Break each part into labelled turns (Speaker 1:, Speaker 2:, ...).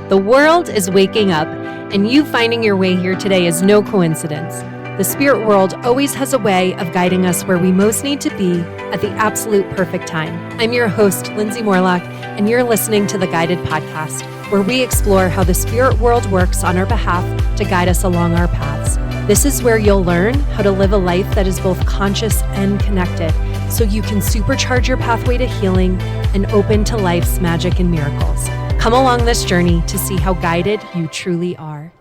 Speaker 1: The world is waking up, and you finding your way here today is no coincidence. The spirit world always has a way of guiding us where we most need to be at the absolute perfect time. I'm your host, Lindsay Morlock, and you're listening to the Guided Podcast, where we explore how the spirit world works on our behalf to guide us along our paths. This is where you'll learn how to live a life that is both conscious and connected, so you can supercharge your pathway to healing and open to life's magic and miracles. Come along this journey to see how guided you truly are.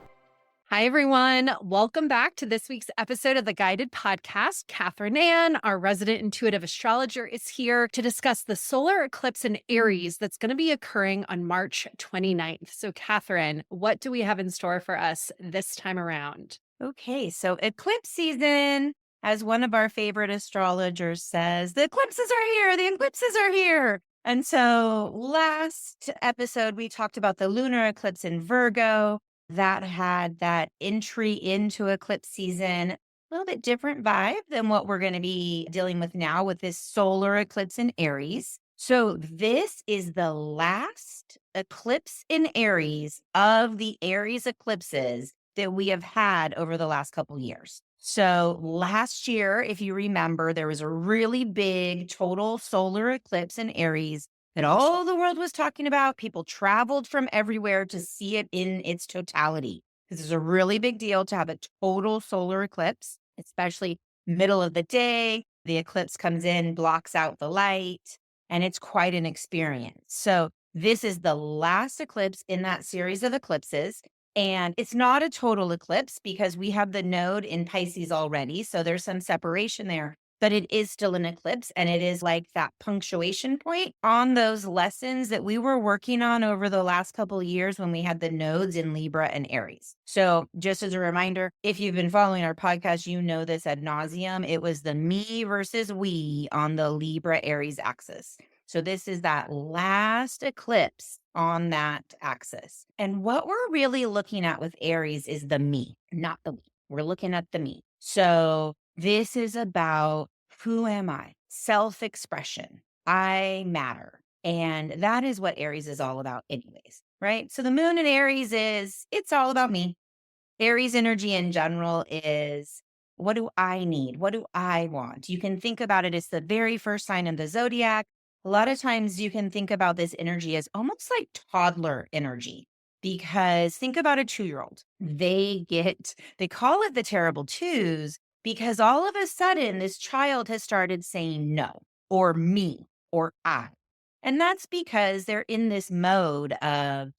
Speaker 1: Hi, everyone. Welcome back to this week's episode of the Guided Podcast. Catherine Ann, our resident intuitive astrologer, is here to discuss the solar eclipse in Aries that's going to be occurring on March 29th. So, Catherine, what do we have in store for us this time around?
Speaker 2: Okay, so eclipse season, as one of our favorite astrologers says, the eclipses are here, the eclipses are here. And so last episode, we talked about the lunar eclipse in Virgo that had that entry into eclipse season, a little bit different vibe than what we're going to be dealing with now with this solar eclipse in Aries. So this is the last eclipse in Aries of the Aries eclipses that we have had over the last couple years. So last year, if you remember, there was a really big total solar eclipse in Aries that all the world was talking about. People traveled from everywhere to see it in its totality. This is a really big deal to have a total solar eclipse, especially middle of the day. The eclipse comes in, blocks out the light, and it's quite an experience. So this is the last eclipse in that series of eclipses. And it's not a total eclipse because we have the node in Pisces already. So there's some separation there, but it is still an eclipse. And it is like that punctuation point on those lessons that we were working on over the last couple of years when we had the nodes in Libra and Aries. So just as a reminder, if you've been following our podcast, you know this ad nauseum. It was the me versus we on the Libra Aries axis. So this is that last eclipse on that axis. And what we're really looking at with Aries is the me, not the we. We're looking at the me. So this is about who am I? Self-expression. I matter. And that is what Aries is all about anyways, right? So the moon in Aries it's all about me. Aries energy in general is, what do I need? What do I want? You can think about it as the very first sign in the zodiac. A lot of times you can think about this energy as almost like toddler energy, because think about a 2-year-old. They call it the terrible twos because all of a sudden this child has started saying no or me or I. And that's because they're in this mode of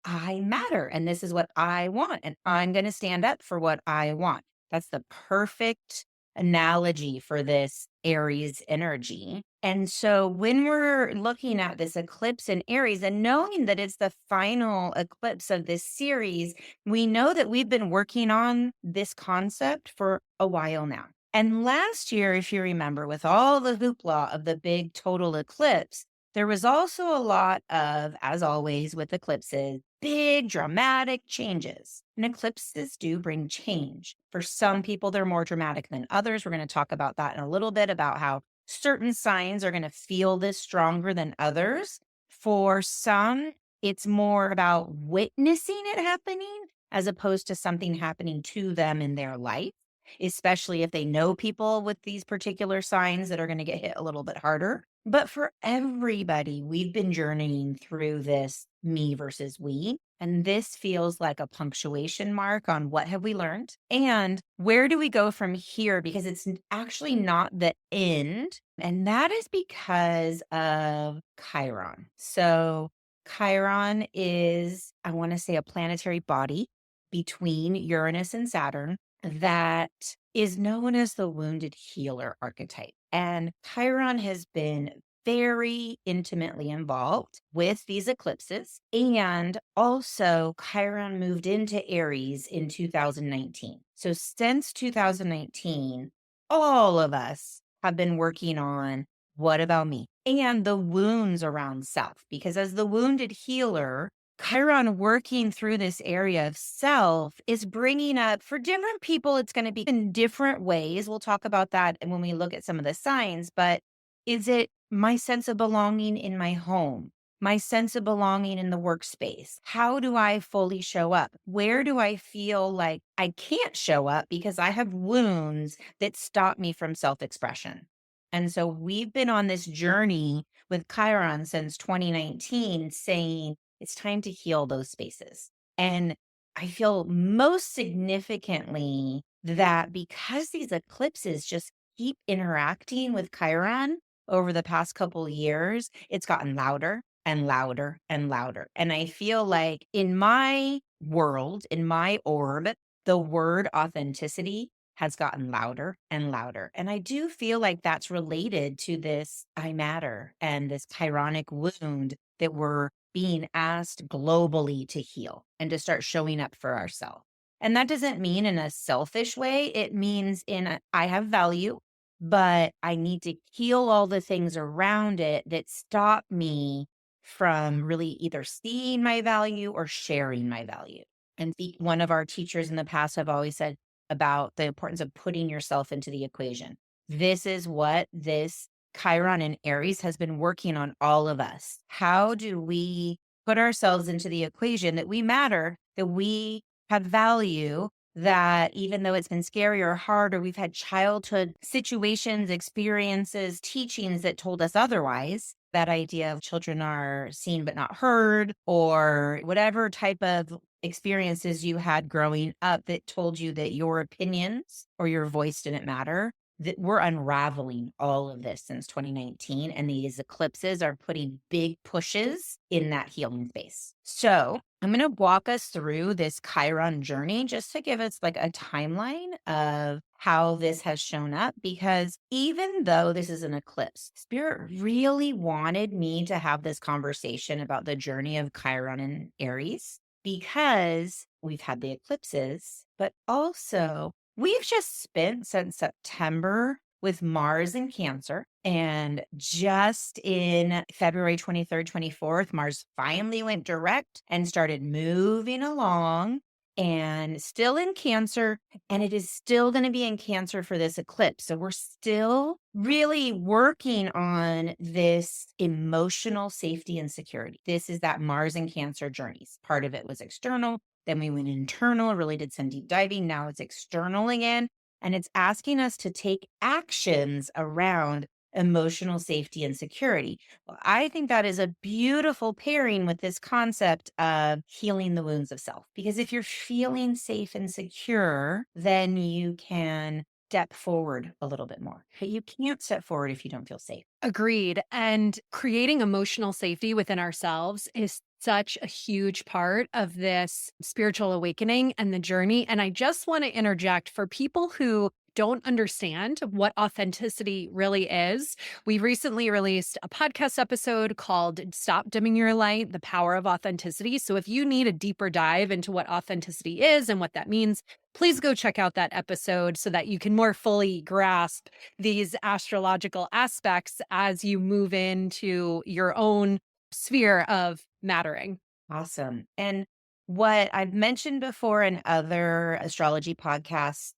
Speaker 2: I matter and this is what I want and I'm going to stand up for what I want. That's the perfect analogy for this Aries energy. And so when we're looking at this eclipse in Aries and knowing that it's the final eclipse of this series, we know that we've been working on this concept for a while now. And last year, if you remember, with all the hoopla of the big total eclipse, there was also a lot of, as always with eclipses, big dramatic changes. And eclipses do bring change. For some people, they're more dramatic than others. We're going to talk about that in a little bit, about how certain signs are going to feel this stronger than others. For some, it's more about witnessing it happening as opposed to something happening to them in their life, especially if they know people with these particular signs that are going to get hit a little bit harder. But for everybody, we've been journeying through this me versus we. And this feels like a punctuation mark on what have we learned and where do we go from here? Because it's actually not the end. And that is because of Chiron. So Chiron is, I want to say, a planetary body between Uranus and Saturn that is known as the wounded healer archetype. And Chiron has been very intimately involved with these eclipses. And also Chiron moved into Aries in 2019. So since 2019, all of us have been working on what about me and the wounds around self, because as the wounded healer, Chiron working through this area of self is bringing up, for different people, it's going to be in different ways. We'll talk about that when we look at some of the signs, but is it my sense of belonging in my home? my sense of belonging in the workspace. How do I fully show up? Where do I feel like I can't show up because I have wounds that stop me from self-expression? And so we've been on this journey with Chiron since 2019 saying it's time to heal those spaces. And I feel most significantly that because these eclipses just keep interacting with Chiron over the past couple of years, it's gotten louder and louder and louder. And I feel like in my world, in my orb, the word authenticity has gotten louder and louder. And I do feel like that's related to this I matter and this chironic wound that we're being asked globally to heal and to start showing up for ourselves. And that doesn't mean in a selfish way. It means I have value, but I need to heal all the things around it that stop me from really either seeing my value or sharing my value. And one of our teachers in the past have always said about the importance of putting yourself into the equation. This is what this Chiron and Aries has been working on all of us. How do we put ourselves into the equation that we matter, that we have value, that even though it's been scary or hard, or we've had childhood situations, experiences, teachings that told us otherwise, that idea of children are seen but not heard, or whatever type of experiences you had growing up that told you that your opinions or your voice didn't matter, that we're unraveling all of this since 2019. And these eclipses are putting big pushes in that healing space. So I'm going to walk us through this Chiron journey just to give us like a timeline of how this has shown up, because even though this is an eclipse, Spirit really wanted me to have this conversation about the journey of Chiron and Aries, because we've had the eclipses, but also we've just spent since September with Mars in Cancer. And just in February 23rd, 24th, Mars finally went direct and started moving along, and still in Cancer. And it is still going to be in Cancer for this eclipse. So we're still really working on this emotional safety and security. This is that Mars and Cancer journeys. Part of it was external. Then we went internal, really did some deep diving. Now it's external again. And it's asking us to take actions around emotional safety and security. Well, I think that is a beautiful pairing with this concept of healing the wounds of self. Because if you're feeling safe and secure, then you can step forward a little bit more. But you can't step forward if you don't feel safe.
Speaker 1: Agreed. And creating emotional safety within ourselves is such a huge part of this spiritual awakening and the journey. And I just want to interject for people who don't understand what authenticity really is. We recently released a podcast episode called Stop Dimming Your Light, The Power of Authenticity. So if you need a deeper dive into what authenticity is and what that means, please go check out that episode so that you can more fully grasp these astrological aspects as you move into your own sphere of mattering.
Speaker 2: Awesome. And what I've mentioned before in other astrology podcasts,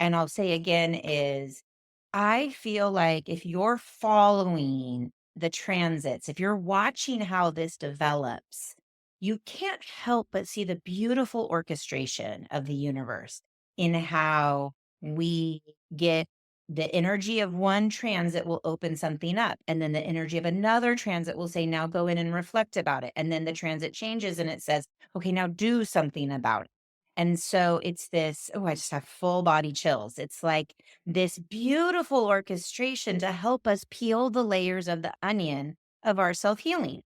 Speaker 2: and I'll say again, is I feel like if you're following the transits, if you're watching how this develops, you can't help but see the beautiful orchestration of the universe in how we get the energy of one transit will open something up. And then the energy of another transit will say, now go in and reflect about it. And then the transit changes and it says, okay, now do something about it. And so it's this, oh, I just have full body chills. It's like this beautiful orchestration to help us peel the layers of the onion of our self-healing.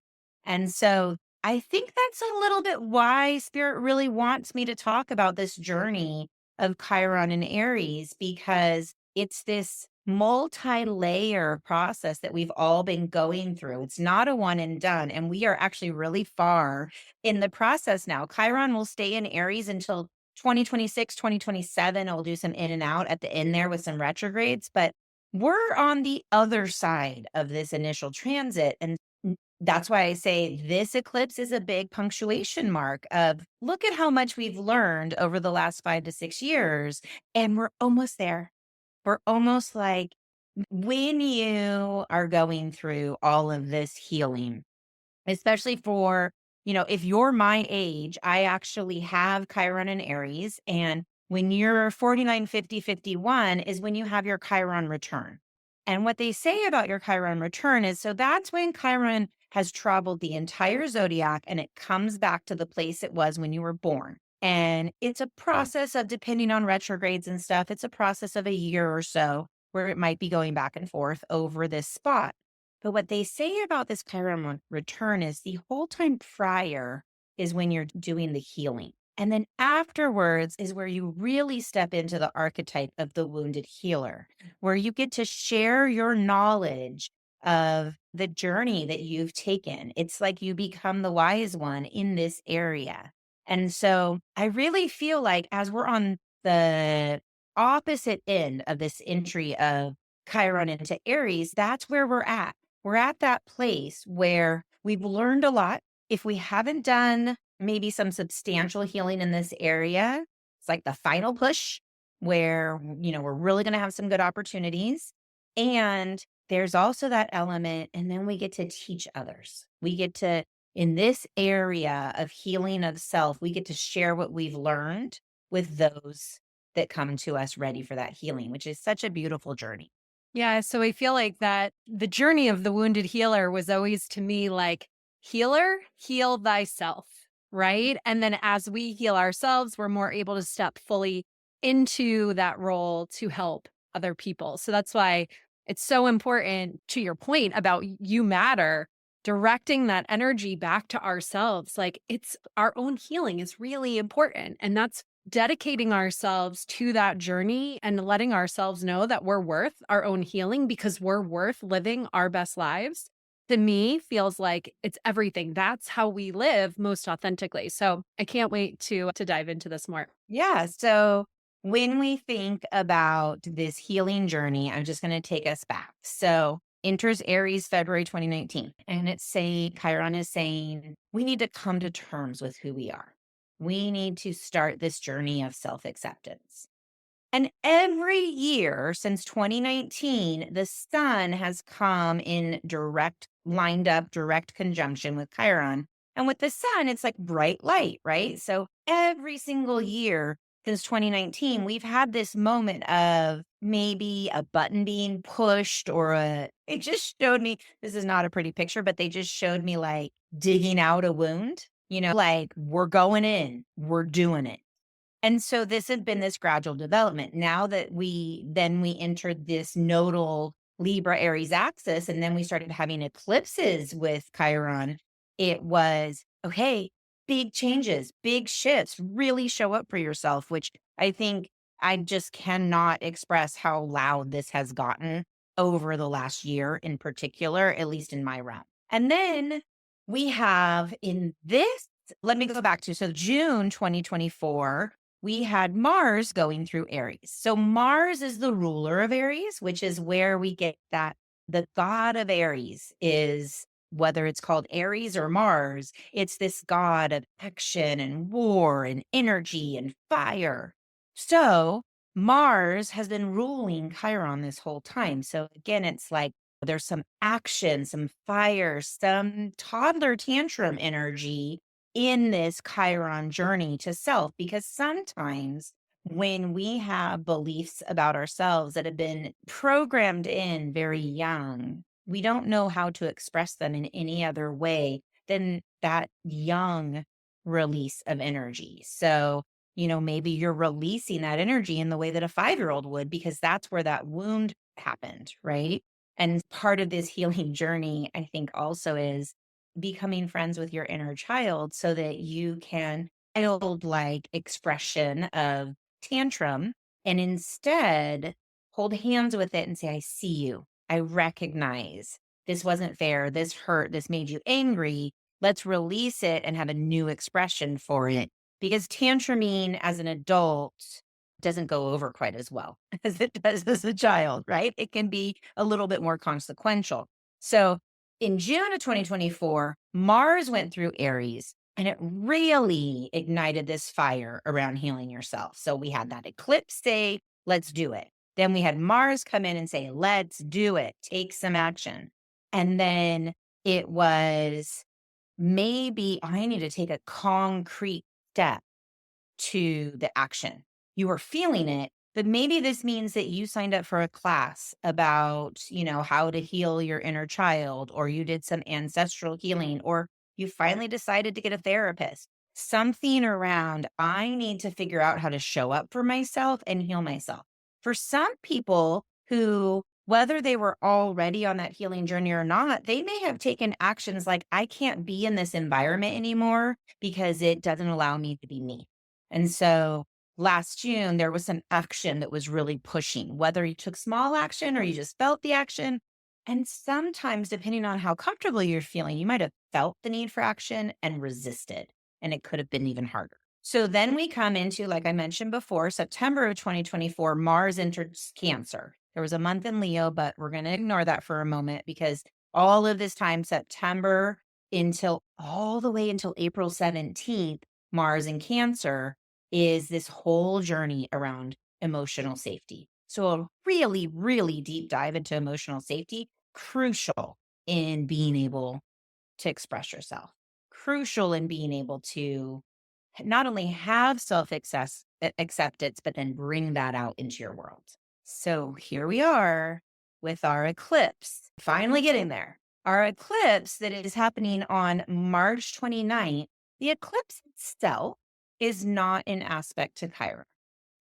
Speaker 2: And so I think that's a little bit why Spirit really wants me to talk about this journey of Chiron and Aries, because it's this multi-layer process that we've all been going through. It's not a one and done. And we are actually really far in the process now. Chiron will stay in Aries until 2026, 2027. I'll do some in and out at the end there with some retrogrades, but we're on the other side of this initial transit. And that's why I say this eclipse is a big punctuation mark of look at how much we've learned over the last 5 to 6 years. And we're almost there. We're almost like when you are going through all of this healing, especially for, if you're my age. I actually have Chiron and Aries. And when you're 49, 50, 51 is when you have your Chiron return. And what they say about your Chiron return is, so that's when Chiron has traveled the entire zodiac and it comes back to the place it was when you were born. And it's a process of, depending on retrogrades and stuff, it's a process of a year or so where it might be going back and forth over this spot. But what they say about this Chiron return is the whole time prior is when you're doing the healing. And then afterwards is where you really step into the archetype of the wounded healer, where you get to share your knowledge of the journey that you've taken. It's like you become the wise one in this area. And so I really feel like as we're on the opposite end of this entry of Chiron into Aries, that's where we're at. We're at that place where we've learned a lot. If we haven't done maybe some substantial healing in this area, it's like the final push where, we're really going to have some good opportunities. And there's also that element. And then we get to teach others. We get to, in this area of healing of self, we get to share what we've learned with those that come to us ready for that healing, which is such a beautiful journey.
Speaker 1: Yeah. So I feel like that the journey of the wounded healer was always to me like, healer, heal thyself, right? And then as we heal ourselves, we're more able to step fully into that role to help other people. So that's why it's so important, to your point about you matter, directing that energy back to ourselves. Like, it's our own healing is really important. And that's dedicating ourselves to that journey and letting ourselves know that we're worth our own healing because we're worth living our best lives. To me, feels like it's everything. That's how we live most authentically. So I can't wait to dive into this more.
Speaker 2: Yeah. So when we think about this healing journey, I'm just going to take us back. So enters Aries February 2019. And Chiron is saying, we need to come to terms with who we are. We need to start this journey of self-acceptance. And every year since 2019, the sun has come in lined up direct conjunction with Chiron. And with the sun, it's like bright light, right? So every single year since 2019, we've had this moment of maybe a button being pushed it just showed me, this is not a pretty picture, but they just showed me like digging out a wound, like we're going in, we're doing it. And so this had been this gradual development. Now that we entered this nodal Libra Aries axis, and then we started having eclipses with Chiron, it was, okay, big changes, big shifts, really show up for yourself, which I think I just cannot express how loud this has gotten over the last year in particular, at least in my realm. And then we have let me go back to, so June 2024, we had Mars going through Aries. So Mars is the ruler of Aries, which is where we get that the god of Aries is, whether it's called Aries or Mars, it's this god of action and war and energy and fire. So Mars has been ruling Chiron this whole time. So again, it's like there's some action, some fire, some toddler tantrum energy in this Chiron journey to self, because sometimes when we have beliefs about ourselves that have been programmed in very young, we don't know how to express them in any other way than that young release of energy. So, maybe you're releasing that energy in the way that a 5-year-old would, because that's where that wound happened, right? And part of this healing journey, I think, also is becoming friends with your inner child so that you can childlike expression of tantrum and instead hold hands with it and say, I see you. I recognize this wasn't fair. This hurt. This made you angry. Let's release it and have a new expression for it. Because tantruming as an adult doesn't go over quite as well as it does as a child, right? It can be a little bit more consequential. So in June of 2024, Mars went through Aries and it really ignited this fire around healing yourself. So we had that eclipse say, let's do it. Then we had Mars come in and say, let's do it, take some action. And then it was maybe I need to take a concrete step to the action. You are feeling it, but maybe this means that you signed up for a class about, how to heal your inner child, or you did some ancestral healing, or you finally decided to get a therapist. Something around, I need to figure out how to show up for myself and heal myself. For some people who, whether they were already on that healing journey or not, they may have taken actions like, I can't be in this environment anymore because it doesn't allow me to be me. And so last June, there was some action that was really pushing, whether you took small action or you just felt the action. And sometimes, depending on how comfortable you're feeling, you might have felt the need for action and resisted, and it could have been even harder. So then we come into, like I mentioned before, September of 2024, Mars enters Cancer. There was a month in Leo, but we're going to ignore that for a moment because all of this time, September until all the way until April 17th, Mars in Cancer is this whole journey around emotional safety. So a really, really deep dive into emotional safety, crucial in being able to express yourself, crucial in being able to not only have acceptance, but then bring that out into your world. So here we are with our eclipse, finally getting there. Our eclipse that is happening on March 29th, the eclipse itself is not in aspect to Chiron.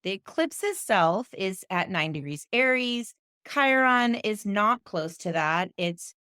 Speaker 2: The eclipse itself is at 9 degrees Aries. Chiron is not close to that. It's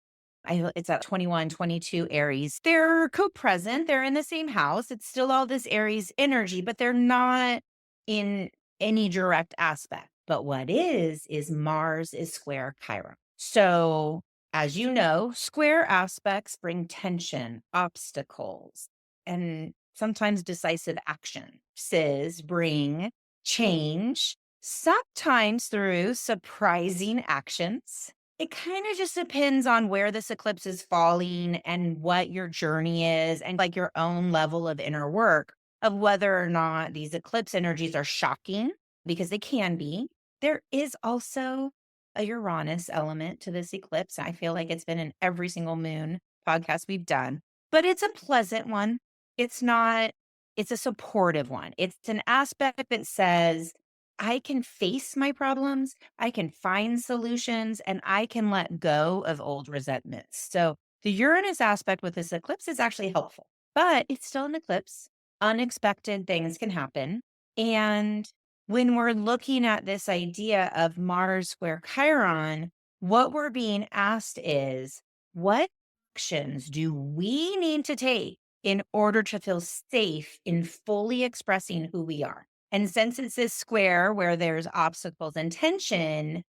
Speaker 2: at 21, 22 Aries. They're co-present. They're in the same house. It's still all this Aries energy, but they're not in any direct aspect. But what is Mars is square Chiron. So as you know, square aspects bring tension, obstacles, and sometimes decisive action. Says bring change, sometimes through surprising actions. It kind of just depends on where this eclipse is falling and what your journey is and like your own level of inner work of whether or not these eclipse energies are shocking, because they can be. There is also a Uranus element to this eclipse. I feel like it's been in every single moon podcast we've done, but it's a pleasant one. It's not, it's a supportive one. It's an aspect that says, I can face my problems, I can find solutions, and I can let go of old resentments. So the Uranus aspect with this eclipse is actually helpful, but it's still an eclipse. Unexpected things can happen. And when we're looking at this idea of Mars square Chiron, what we're being asked is, what actions do we need to take in order to feel safe in fully expressing who we are? And since it's this square where there's obstacles and tension,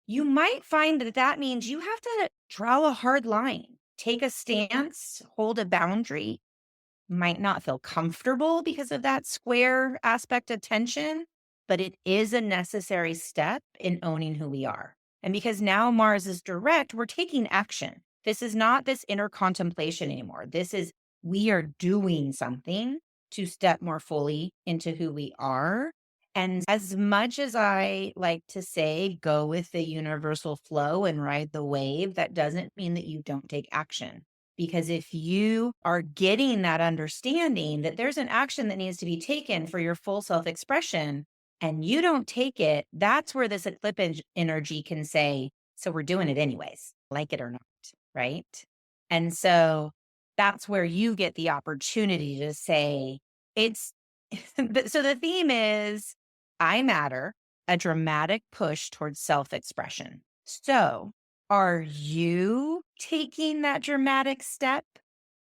Speaker 2: you might find that that means you have to draw a hard line, take a stance, hold a boundary. Might not feel comfortable because of that square aspect of tension, but it is a necessary step in owning who we are. And because now Mars is direct, we're taking action. This is not this inner contemplation anymore. This is, we are doing something to step more fully into who we are. And as much as I like to say, go with the universal flow and ride the wave, that doesn't mean that you don't take action. Because if you are getting that understanding that there's an action that needs to be taken for your full self-expression and you don't take it, that's where this eclipse energy can say, so we're doing it anyways, like it or not, right? And so that's where you get the opportunity to say, it's, so the theme is, I matter, a dramatic push towards self-expression. So are you taking that dramatic step?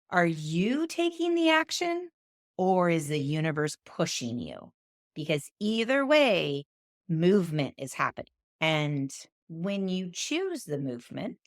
Speaker 2: Are you taking the action? Or is the universe pushing you? Because either way, movement is happening. And when you choose the movement,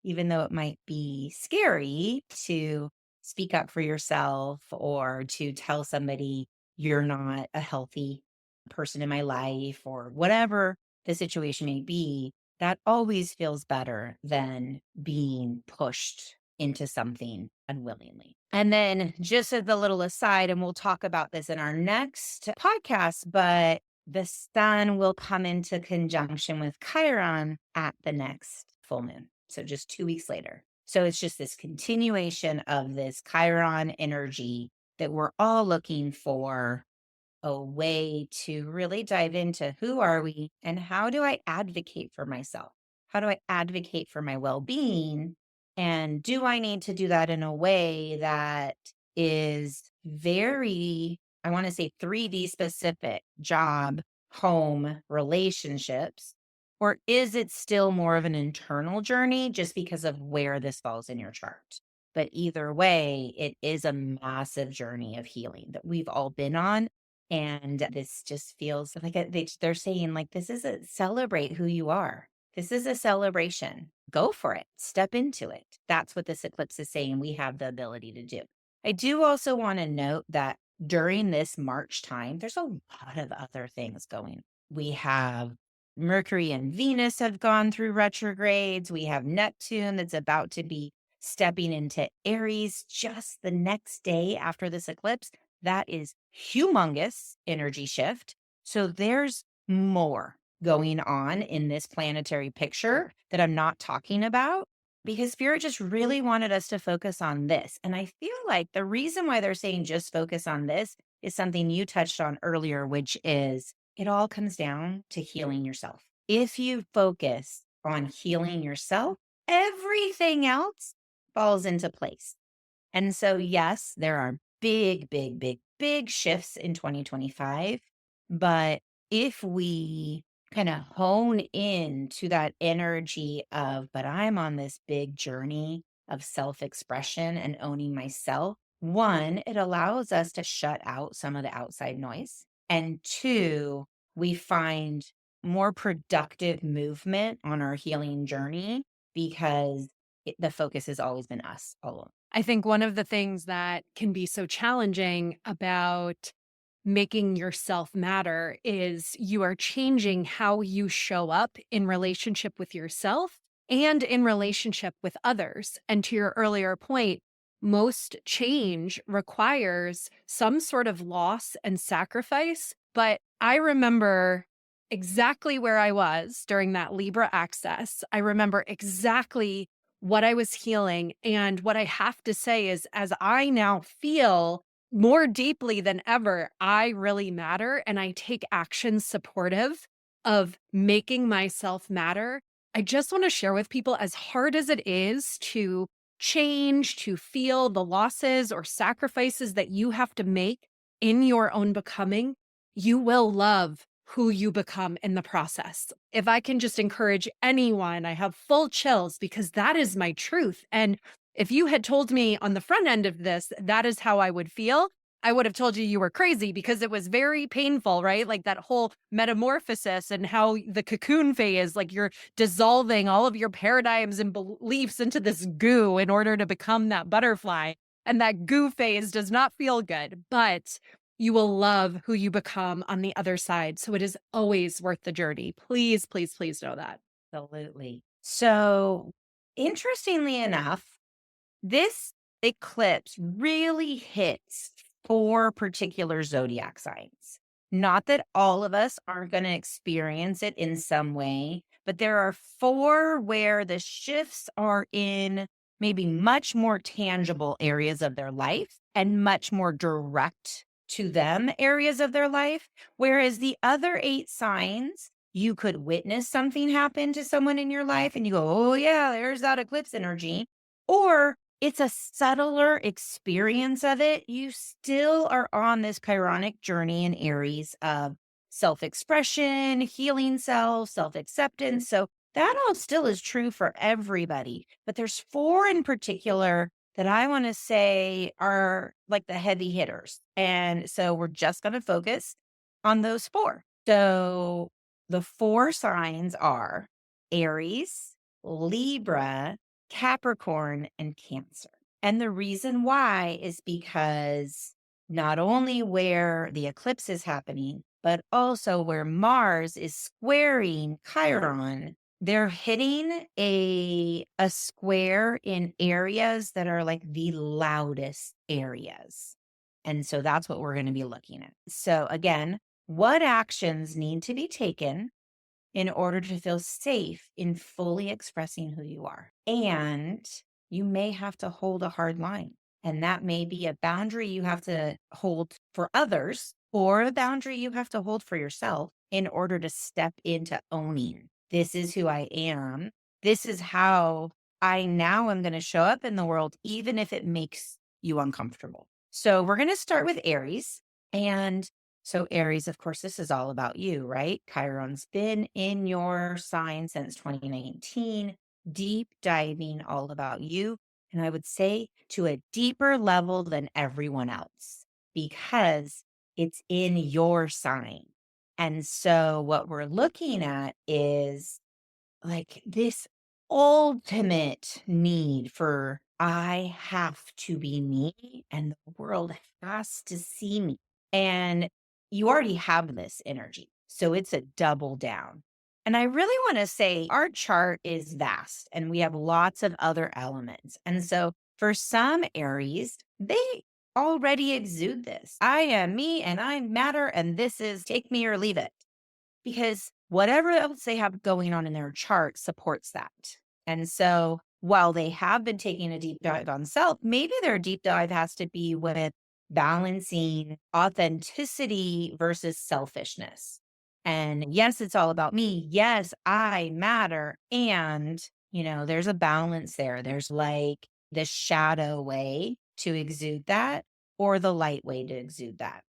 Speaker 2: even though it might be scary to speak up for yourself or to tell somebody you're not a healthy person in my life or whatever the situation may be, that always feels better than being pushed into something unwillingly. And then just as a little aside, and we'll talk about this in our next podcast, but the sun will come into conjunction with Chiron at the next full moon. So just 2 weeks later. So it's just this continuation of this Chiron energy that we're all looking for a way to really dive into who are we and how do I advocate for myself? How do I advocate for my well-being? And do I need to do that in a way that is very, I want to say 3D specific, job, home, relationships? Or is it still more of an internal journey just because of where this falls in your chart? But either way, it is a massive journey of healing that we've all been on. And this just feels like they're saying, like, this is a celebrate who you are. This is a celebration. Go for it. Step into it. That's what this eclipse is saying we have the ability to do. I do also want to note that during this March time, there's a lot of other things going. We have Mercury and Venus have gone through retrogrades. We have Neptune that's about to be stepping into Aries just the next day after this eclipse. That is humongous energy shift. So there's more going on in this planetary picture that I'm not talking about because Spirit just really wanted us to focus on this. And I feel like the reason why they're saying just focus on this is something you touched on earlier, which is it all comes down to healing yourself. If you focus on healing yourself, everything else falls into place. And so, yes, there are big shifts in 2025. But if we kind of hone in to that energy of, but I'm on this big journey of self-expression and owning myself, one, it allows us to shut out some of the outside noise. And two, we find more productive movement on our healing journey because the focus has always been us all along.
Speaker 1: I think one of the things that can be so challenging about making yourself matter is you are changing how you show up in relationship with yourself and in relationship with others. And to your earlier point, most change requires some sort of loss and sacrifice. But I remember exactly where I was during that Libra access. I remember exactly what I was healing. And what I have to say is, as I now feel more deeply than ever, I really matter and I take action supportive of making myself matter. I just want to share with people, as hard as it is to change, to feel the losses or sacrifices that you have to make in your own becoming, you will love who you become in the process. If I can just encourage anyone, I have full chills because that is my truth. And if you had told me on the front end of this, that is how I would feel, I would have told you were crazy because it was very painful, right? Like that whole metamorphosis and how the cocoon phase, like you're dissolving all of your paradigms and beliefs into this goo in order to become that butterfly. And that goo phase does not feel good, but you will love who you become on the other side. So it is always worth the journey. Please, please, please know that.
Speaker 2: Absolutely. So, interestingly enough, this eclipse really hits 4 particular zodiac signs. Not that all of us aren't going to experience it in some way, but there are 4 where the shifts are in maybe much more tangible areas of their life and much more direct to them areas of their life. Whereas the other 8 signs, you could witness something happen to someone in your life and you go, oh yeah, there's that eclipse energy. Or it's a subtler experience of it. You still are on this Chironic journey in Aries of self-expression, healing self-acceptance. So that all still is true for everybody. But there's 4 in particular that I want to say are like the heavy hitters. And so we're just going to focus on those 4. So the 4 signs are Aries, Libra, Capricorn, and Cancer. And the reason why is because not only where the eclipse is happening, but also where Mars is squaring Chiron, they're hitting a square in areas that are like the loudest areas. And so that's what we're going to be looking at. So again, what actions need to be taken in order to feel safe in fully expressing who you are? And you may have to hold a hard line. And that may be a boundary you have to hold for others or a boundary you have to hold for yourself in order to step into owning. This is who I am. This is how I now am going to show up in the world, even if it makes you uncomfortable. So we're going to start with Aries. And so Aries, of course, this is all about you, right? Chiron's been in your sign since 2019, deep diving all about you. And I would say to a deeper level than everyone else, because it's in your sign. And so what we're looking at is like this ultimate need for I have to be me and the world has to see me. And you already have this energy. So it's a double down. And I really want to say our chart is vast and we have lots of other elements. And so for some Aries, they already exude this. I am me and I matter. And this is take me or leave it, because whatever else they have going on in their chart supports that. And so while they have been taking a deep dive on self, maybe their deep dive has to be with balancing authenticity versus selfishness. And yes, it's all about me. Yes, I matter. And, there's a balance there. There's like the shadow way to exude that or the light way to exude that.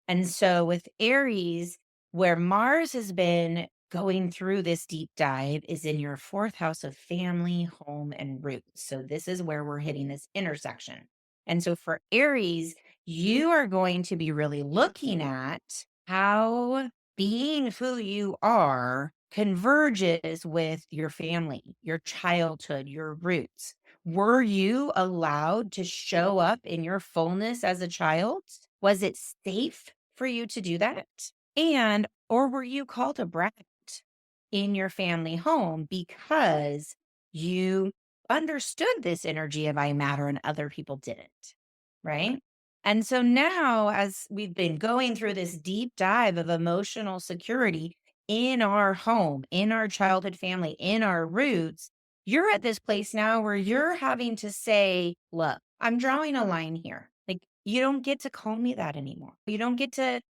Speaker 2: And so with Aries, where Mars has been going through this deep dive is in your fourth house of family, home, and roots. So this is where we're hitting this intersection. And so for Aries, you are going to be really looking at how being who you are converges with your family, your childhood, your roots. Were you allowed to show up in your fullness as a child? Was it safe for you to do that? Or were you called a brat in your family home because you understood this energy of I matter and other people didn't, right? And so now, as we've been going through this deep dive of emotional security in our home, in our childhood family, in our roots, you're at this place now where you're having to say, look, I'm drawing a line here. Like, you don't get to call me that anymore. You don't get to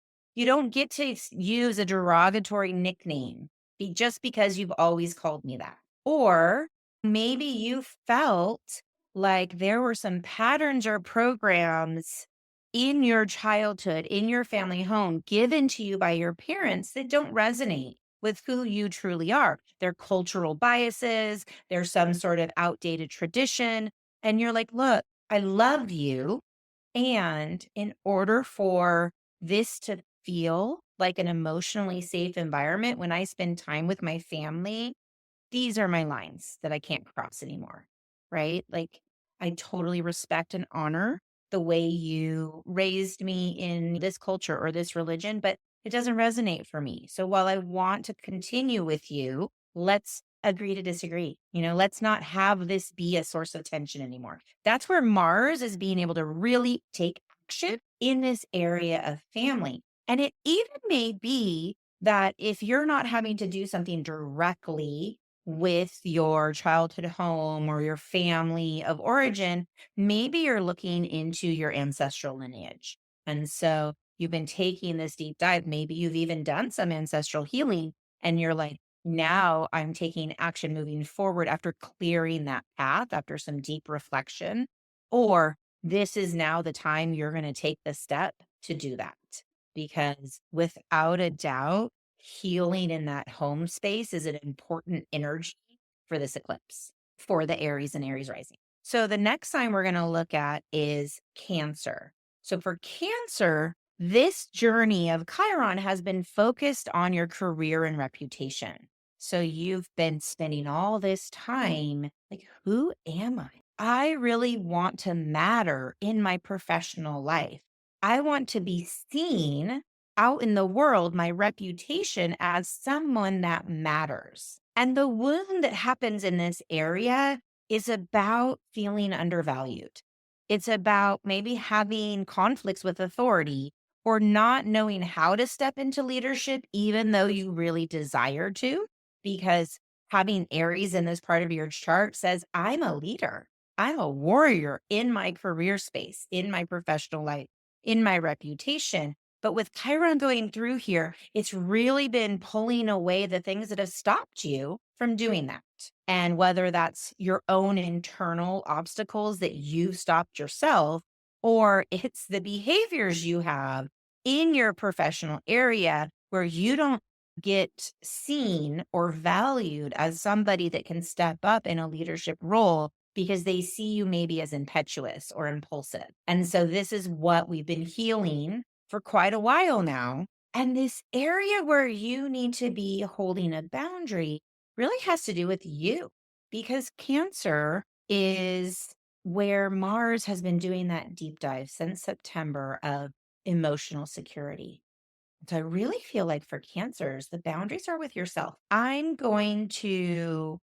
Speaker 2: use a derogatory nickname just because you've always called me that. Or maybe you felt like there were some patterns or programs in your childhood, in your family home, given to you by your parents that don't resonate with who you truly are. They're cultural biases, there's some sort of outdated tradition. And you're like, look, I love you. And in order for this to feel like an emotionally safe environment, when I spend time with my family, these are my lines that I can't cross anymore, right? Like, I totally respect and honor the way you raised me in this culture or this religion, but it doesn't resonate for me. So while I want to continue with you, let's agree to disagree. Let's not have this be a source of tension anymore. That's where Mars is being able to really take action in this area of family. And it even may be that if you're not having to do something directly with your childhood home or your family of origin, maybe you're looking into your ancestral lineage. And so you've been taking this deep dive. Maybe you've even done some ancestral healing and you're like, now I'm taking action moving forward after clearing that path, after some deep reflection. Or this is now the time you're going to take the step to do that. Because without a doubt, healing in that home space is an important energy for this eclipse, for the Aries and Aries rising. So the next sign we're going to look at is Cancer. So for Cancer, this journey of Chiron has been focused on your career and reputation. So you've been spending all this time like, who am I? I really want to matter in my professional life. I want to be seen out in the world, my reputation as someone that matters. And the wound that happens in this area is about feeling undervalued. It's about maybe having conflicts with authority or not knowing how to step into leadership, even though you really desire to, because having Aries in this part of your chart says, I'm a leader. I'm a warrior in my career space, in my professional life, in my reputation. But with Chiron going through here, it's really been pulling away the things that have stopped you from doing that. And whether that's your own internal obstacles that you've stopped yourself, or it's the behaviors you have in your professional area where you don't get seen or valued as somebody that can step up in a leadership role because they see you maybe as impetuous or impulsive. And so this is what we've been healing for quite a while now. And this area where you need to be holding a boundary really has to do with you, because Cancer is where Mars has been doing that deep dive since September of emotional security. So I really feel like for Cancers, the boundaries are with yourself. I'm going to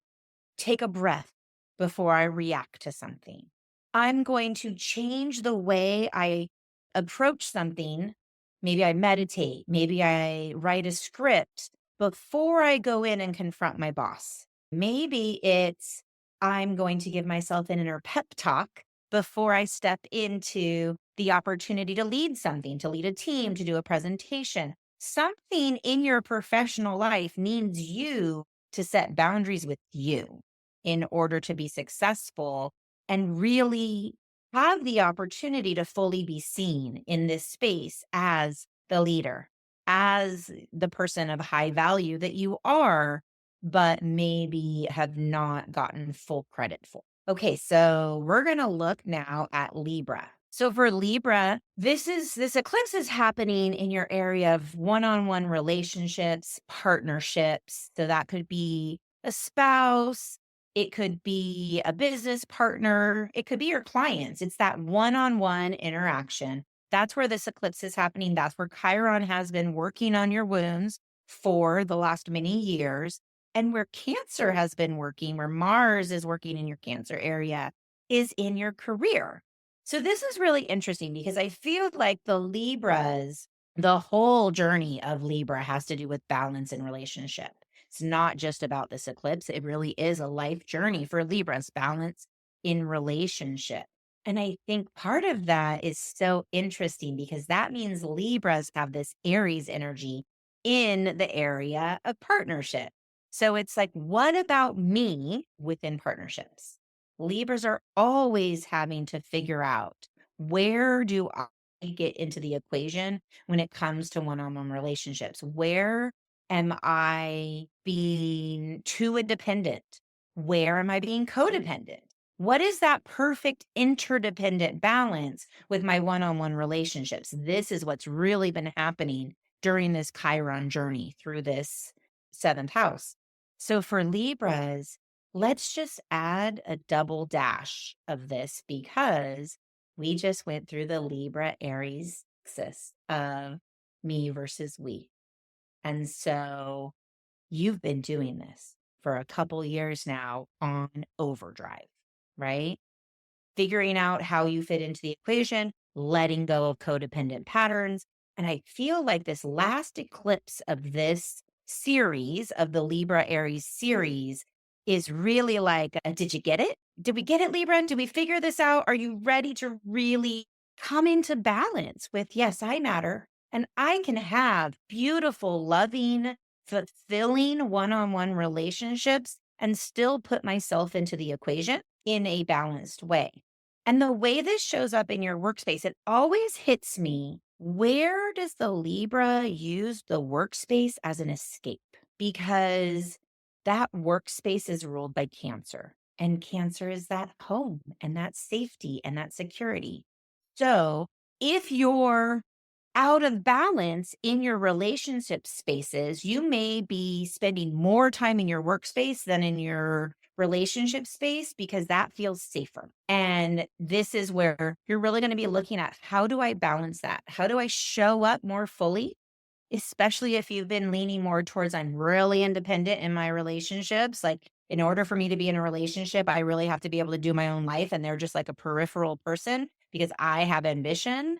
Speaker 2: take a breath before I react to something. I'm going to change the way I approach something. Maybe I meditate, maybe I write a script before I go in and confront my boss. Maybe it's I'm going to give myself an inner pep talk before I step into the opportunity to lead something, to lead a team, to do a presentation. Something in your professional life needs you to set boundaries with you in order to be successful and really have the opportunity to fully be seen in this space as the leader, as the person of high value that you are, but maybe have not gotten full credit for. Okay, so we're going to look now at Libra. So for Libra, this eclipse is happening in your area of one-on-one relationships, partnerships. So that could be a spouse, it could be a business partner, it could be your clients. It's that one-on-one interaction. That's where this eclipse is happening. That's where Chiron has been working on your wounds for the last many years. And where Cancer has been working, where Mars is working in your Cancer area, is in your career. So this is really interesting because I feel like the whole journey of Libra has to do with balance in relationship. It's not just about this eclipse. It really is a life journey for Libras, balance in relationship. And I think part of that is so interesting because that means Libras have this Aries energy in the area of partnership. So it's like, what about me within partnerships? Libras are always having to figure out, where do I get into the equation when it comes to one-on-one relationships? Where am I being too independent? Where am I being codependent? What is that perfect interdependent balance with my one-on-one relationships? This is what's really been happening during this Chiron journey through this seventh house. So for Libras, let's just add a double dash of this because we just went through the Libra Aries axis of me versus we. And so you've been doing this for a couple years now on overdrive, right? Figuring out how you fit into the equation, letting go of codependent patterns. And I feel like this last eclipse of this series, of the Libra Aries series, is really like, did you get it? Did we get it, Libra? Did we figure this out? Are you ready to really come into balance with, yes, I matter and I can have beautiful, loving, fulfilling one-on-one relationships and still put myself into the equation in a balanced way. And the way this shows up in your workspace, it always hits me. Where does the Libra use the workspace as an escape? Because that workspace is ruled by Cancer, and Cancer is that home and that safety and that security. So if you're out of balance in your relationship spaces, you may be spending more time in your workspace than in your relationship space because that feels safer. And this is where you're really going to be looking at, how do I balance that? How do I show up more fully? Especially if you've been leaning more towards, I'm really independent in my relationships. Like, in order for me to be in a relationship, I really have to be able to do my own life. And they're just like a peripheral person because I have ambition.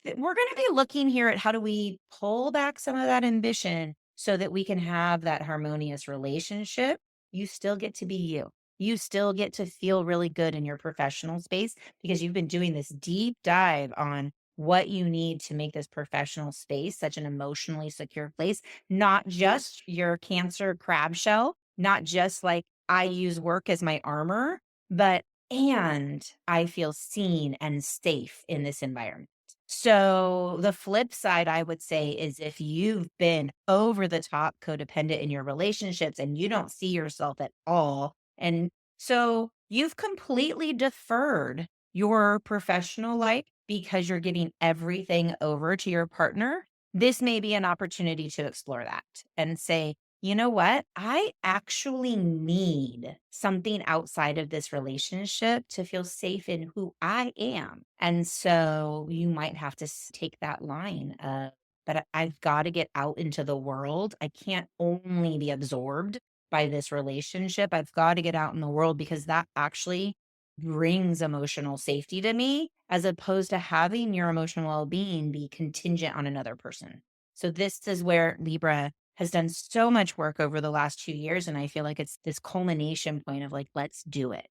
Speaker 2: We're going to be looking here at how do we pull back some of that ambition so that we can have that harmonious relationship. You still get to be you. you still get to feel really good in your professional space because you've been doing this deep dive on what you need to make this professional space such an emotionally secure place, not just your Cancer crab shell, not just like I use work as my armor, but and I feel seen and safe in this environment. So the flip side, I would say, is if you've been over the top codependent in your relationships and you don't see yourself at all. And so you've completely deferred your professional life because you're giving everything over to your partner. This may be an opportunity to explore that and say, you know what? I actually need something outside of this relationship to feel safe in who I am. And so you might have to take that line of, but I've got to get out into the world. I can't only be absorbed by this relationship. I've got to get out in the world because that actually brings emotional safety to me as opposed to having your emotional well-being be contingent on another person. So this is where Libra has done so much work over the last 2 years. And I feel like it's this culmination point of like, let's do it.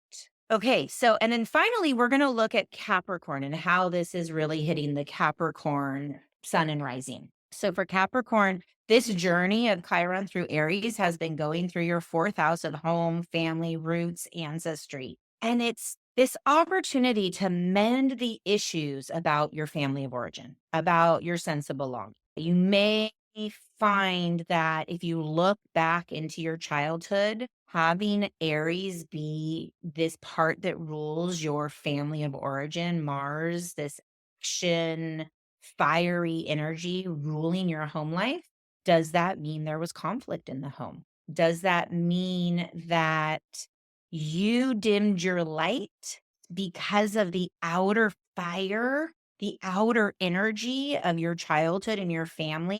Speaker 2: Okay. So, and then finally, we're going to look at Capricorn and how this is really hitting the Capricorn sun and rising. So for Capricorn, this journey of Chiron through Aries has been going through your fourth house of home, family, roots, ancestry. And it's this opportunity to mend the issues about your family of origin, about your sense of belonging. You may find that if you look back into your childhood, having Aries be this part that rules your family of origin, Mars, this action, fiery energy ruling your home life, does that mean there was conflict in the home? Does that mean that you dimmed your light because of the outer fire, the outer energy of your childhood and your family?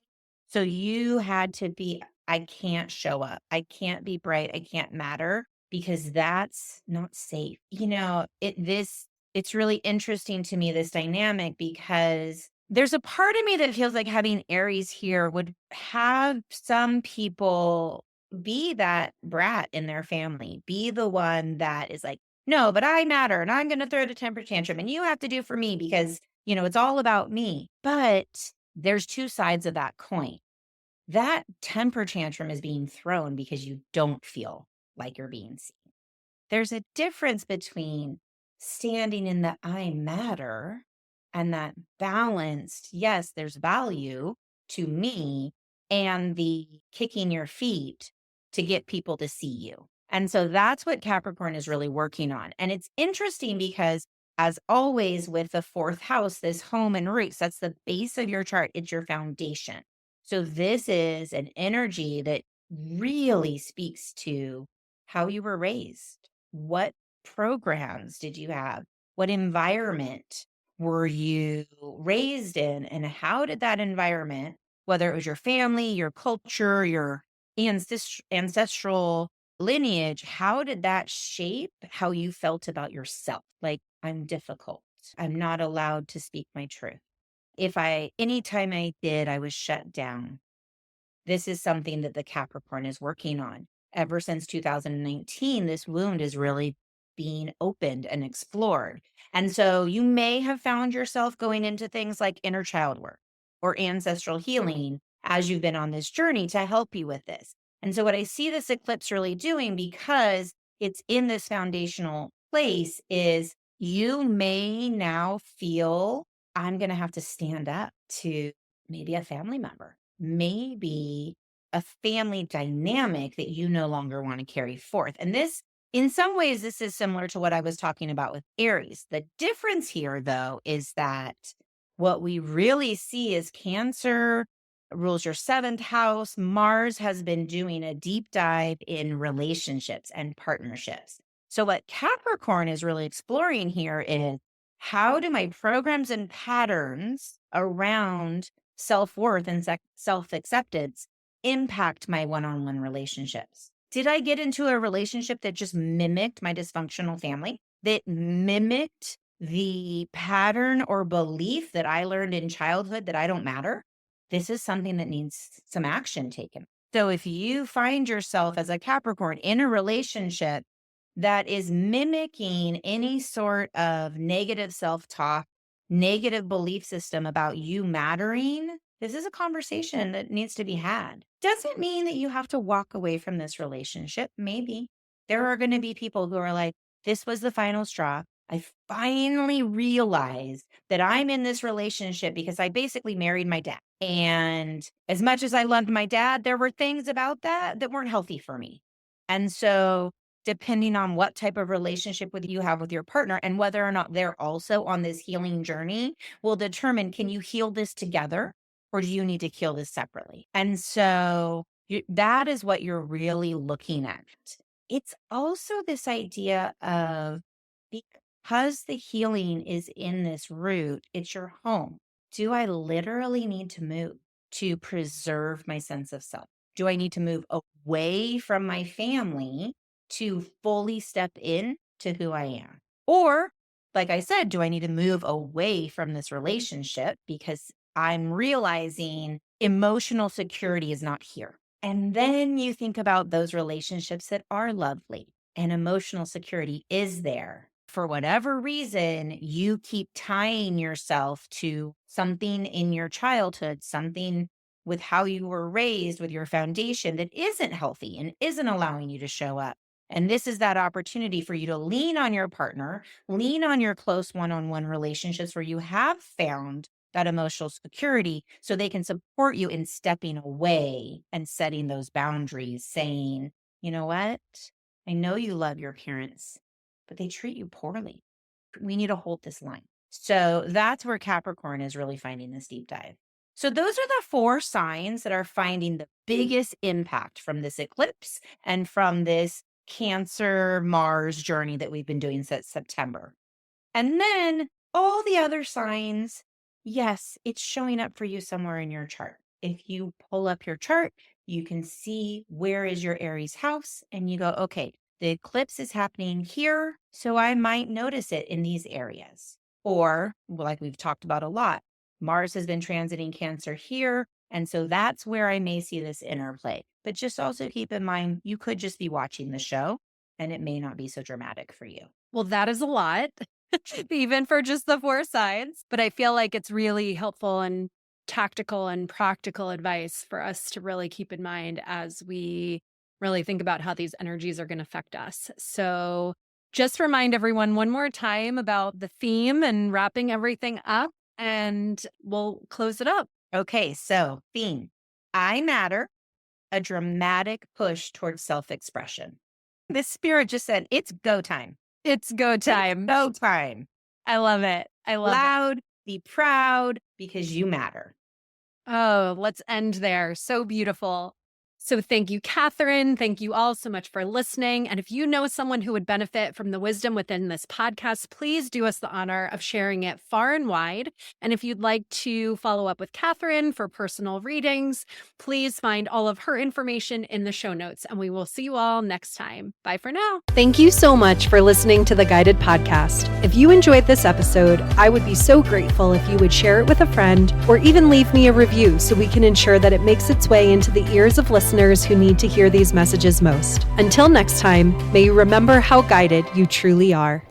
Speaker 2: So you had to be, I can't show up. I can't be bright. I can't matter because that's not safe. It's really interesting to me, this dynamic, because there's a part of me that feels like having Aries here would have some people be that brat in their family, be the one that is like, no, but I matter and I'm going to throw the temper tantrum and you have to do for me because, it's all about me. But there's two sides of that coin. That temper tantrum is being thrown because you don't feel like you're being seen. There's a difference between standing in the I matter and that balanced, yes, there's value to me, and the kicking your feet to get people to see you. And so that's what Capricorn is really working on. And it's interesting because, as always, with the fourth house, this home and roots, that's the base of your chart. It's your foundation. So this is an energy that really speaks to how you were raised. What programs did you have? What environment were you raised in? And how did that environment, whether it was your family, your culture, your ancestral lineage, how did that shape how you felt about yourself? Like, I'm difficult. I'm not allowed to speak my truth. Anytime I did, I was shut down. This is something that the Capricorn is working on. Ever since 2019, this wound is really being opened and explored. And so you may have found yourself going into things like inner child work or ancestral healing as you've been on this journey to help you with this. And so what I see this eclipse really doing, because it's in this foundational place, is you may now feel, I'm going to have to stand up to maybe a family member, maybe a family dynamic that you no longer want to carry forth. And this, in some ways, this is similar to what I was talking about with Aries. The difference here, though, is that what we really see is Cancer rules your seventh house. Mars has been doing a deep dive in relationships and partnerships. So what Capricorn is really exploring here is, how do my programs and patterns around self-worth and self-acceptance impact my one-on-one relationships? Did I get into a relationship that just mimicked my dysfunctional family, that mimicked the pattern or belief that I learned in childhood that I don't matter? This is something that needs some action taken. So if you find yourself as a Capricorn in a relationship that is mimicking any sort of negative self-talk, negative belief system about you mattering, this is a conversation that needs to be had. Doesn't mean that you have to walk away from this relationship. Maybe there are going to be people who are like, this was the final straw. I finally realized that I'm in this relationship because I basically married my dad. And as much as I loved my dad, there were things about that weren't healthy for me. And so depending on what type of relationship with you have with your partner and whether or not they're also on this healing journey will determine, can you heal this together or do you need to heal this separately? And so that is what you're really looking at. It's also this idea of, because the healing is in this root, it's your home. Do I literally need to move to preserve my sense of self? Do I need to move away from my family to fully step in to who I am? Or, like I said, do I need to move away from this relationship because I'm realizing emotional security is not here? And then you think about those relationships that are lovely and emotional security is there. For whatever reason, you keep tying yourself to something in your childhood, something with how you were raised, with your foundation that isn't healthy and isn't allowing you to show up. And this is that opportunity for you to lean on your partner, lean on your close one-on-one relationships where you have found that emotional security so they can support you in stepping away and setting those boundaries, saying, you know what? I know you love your parents, but they treat you poorly. We need to hold this line. So that's where Capricorn is really finding this deep dive. So those are the 4 signs that are finding the biggest impact from this eclipse and from this Cancer Mars journey that we've been doing since September. And then all the other signs, yes, it's showing up for you somewhere in your chart. If you pull up your chart, you can see where is your Aries house and you go, okay, the eclipse is happening here, so I might notice it in these areas. Or, like we've talked about a lot, Mars has been transiting Cancer here, and so that's where I may see this interplay. But just also keep in mind, you could just be watching the show, and it may not be so dramatic for you.
Speaker 1: Well, that is a lot, even for just the 4 signs. But I feel like it's really helpful and tactical and practical advice for us to really keep in mind as we really think about how these energies are going to affect us. So just remind everyone one more time about the theme and wrapping everything up, and we'll close it up.
Speaker 2: Okay, so theme, I matter, a dramatic push towards self-expression. This spirit just said, it's go time.
Speaker 1: It's go time.
Speaker 2: It's go time.
Speaker 1: I love it. I love it.
Speaker 2: Loud, be proud, because you matter.
Speaker 1: Oh, let's end there. So beautiful. So thank you, Catherine. Thank you all so much for listening. And if you know someone who would benefit from the wisdom within this podcast, please do us the honor of sharing it far and wide. And if you'd like to follow up with Catherine for personal readings, please find all of her information in the show notes. And we will see you all next time. Bye for now. Thank you so much for listening to the Guided Podcast. If you enjoyed this episode, I would be so grateful if you would share it with a friend or even leave me a review so we can ensure that it makes its way into the ears of listeners who need to hear these messages most. Until next time, may you remember how guided you truly are.